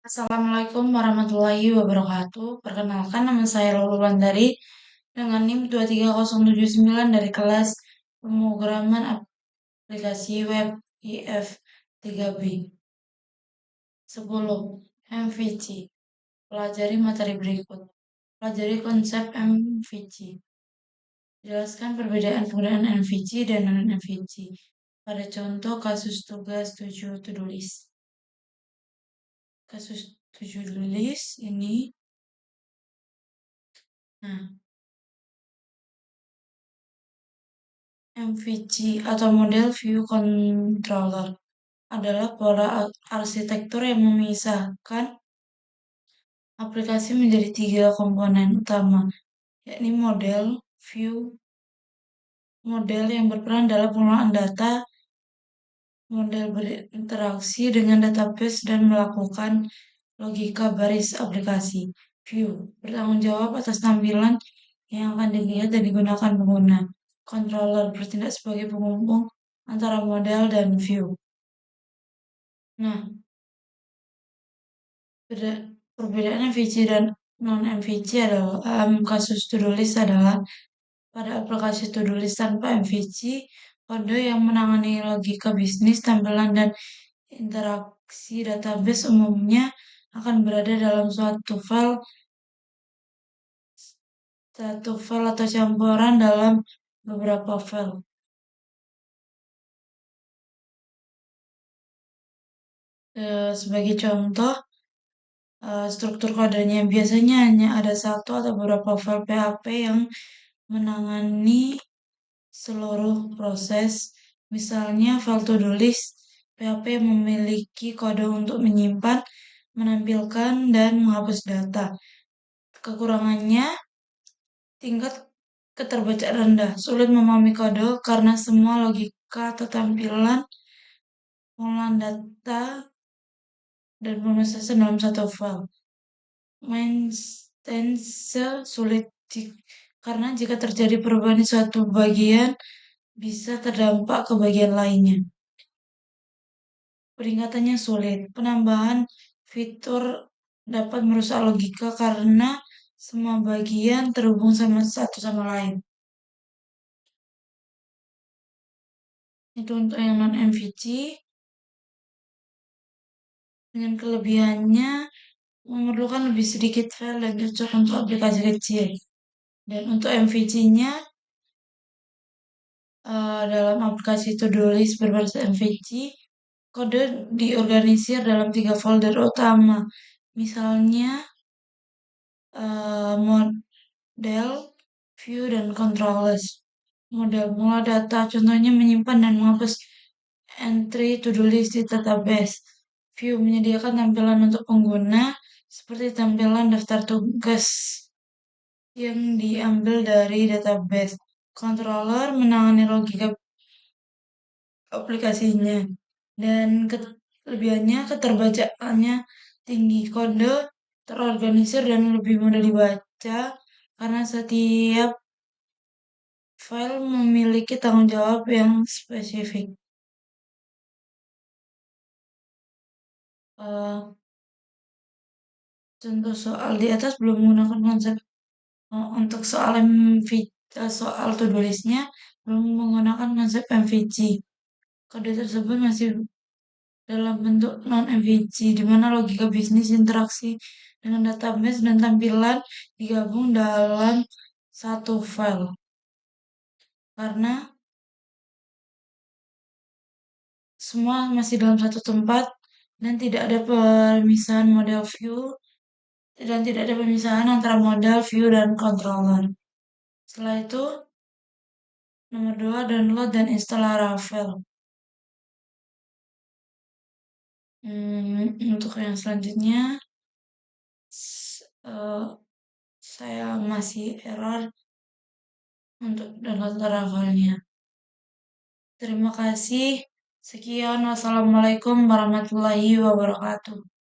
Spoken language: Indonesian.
Assalamualaikum warahmatullahi wabarakatuh. Perkenalkan nama saya Lulu Landari dengan NIM 23079 dari kelas Pemrograman Aplikasi Web IF 3B. 10. MVC. Pelajari materi berikut. Pelajari konsep MVC. Jelaskan perbedaan penggunaan MVC dan non-MVC pada contoh kasus tugas 7 to-do list. Kasus 7 to-do list ini. Nah, MVC atau Model View Controller adalah pola arsitektur yang memisahkan aplikasi menjadi tiga komponen utama, yakni model yang berperan dalam pengelolaan data, model berinteraksi dengan database dan melakukan logika baris aplikasi. View bertanggung jawab atas tampilan yang akan dilihat dan digunakan pengguna. Controller bertindak sebagai penghubung antara model dan view. Nah, perbedaan MVC dan non-MVC adalah kasus to-do list adalah pada aplikasi to-do list tanpa MVC, kode yang menangani logika bisnis, tampilan, dan interaksi database umumnya akan berada dalam satu file atau campuran dalam beberapa file. Sebagai contoh, struktur kodenya biasanya hanya ada satu atau beberapa file PHP yang menangani seluruh proses. Misalnya file to-do list PHP memiliki kode untuk menyimpan, menampilkan, dan menghapus data. Kekurangannya, tingkat keterbacaan rendah, sulit memahami kode karena semua logika atau tampilan pengolahan data dan pemrosesan dalam satu file. Maintenance sulit karena jika terjadi perubahan di suatu bagian bisa terdampak ke bagian lainnya. Peningkatannya sulit. Penambahan fitur dapat merusak logika karena semua bagian terhubung satu sama lain. Itu untuk yang non-MVC. Dengan kelebihannya memerlukan lebih sedikit file dan cocok untuk aplikasi kecil. Dan untuk MVC-nya dalam aplikasi to-do list berbasis MVC, kode diorganisir dalam 3 folder utama. Misalnya model, view, dan controllers. Model mengolah data, contohnya menyimpan dan menghapus entry to-do list di database. View menyediakan tampilan untuk pengguna, seperti tampilan daftar tugas yang diambil dari database. Controller menangani logika aplikasinya. Dan kelebihannya keterbacaannya tinggi, kode terorganisir dan lebih mudah dibaca karena setiap file memiliki tanggung jawab yang spesifik. Contoh soal di atas belum menggunakan konsep untuk soal to-do list-nya belum menggunakan konsep MVC. Kode tersebut masih dalam bentuk non-MVC, di mana logika bisnis, interaksi dengan database, dan tampilan digabung dalam satu file. Karena semua masih dalam satu tempat dan tidak ada pemisahan model view dan tidak ada pemisahan antara model, view, dan controller. Setelah itu, nomor 2, download dan install Laravel. Untuk yang selanjutnya, saya masih error untuk download Laravelnya. Terima kasih. Sekian. Wassalamualaikum warahmatullahi wabarakatuh.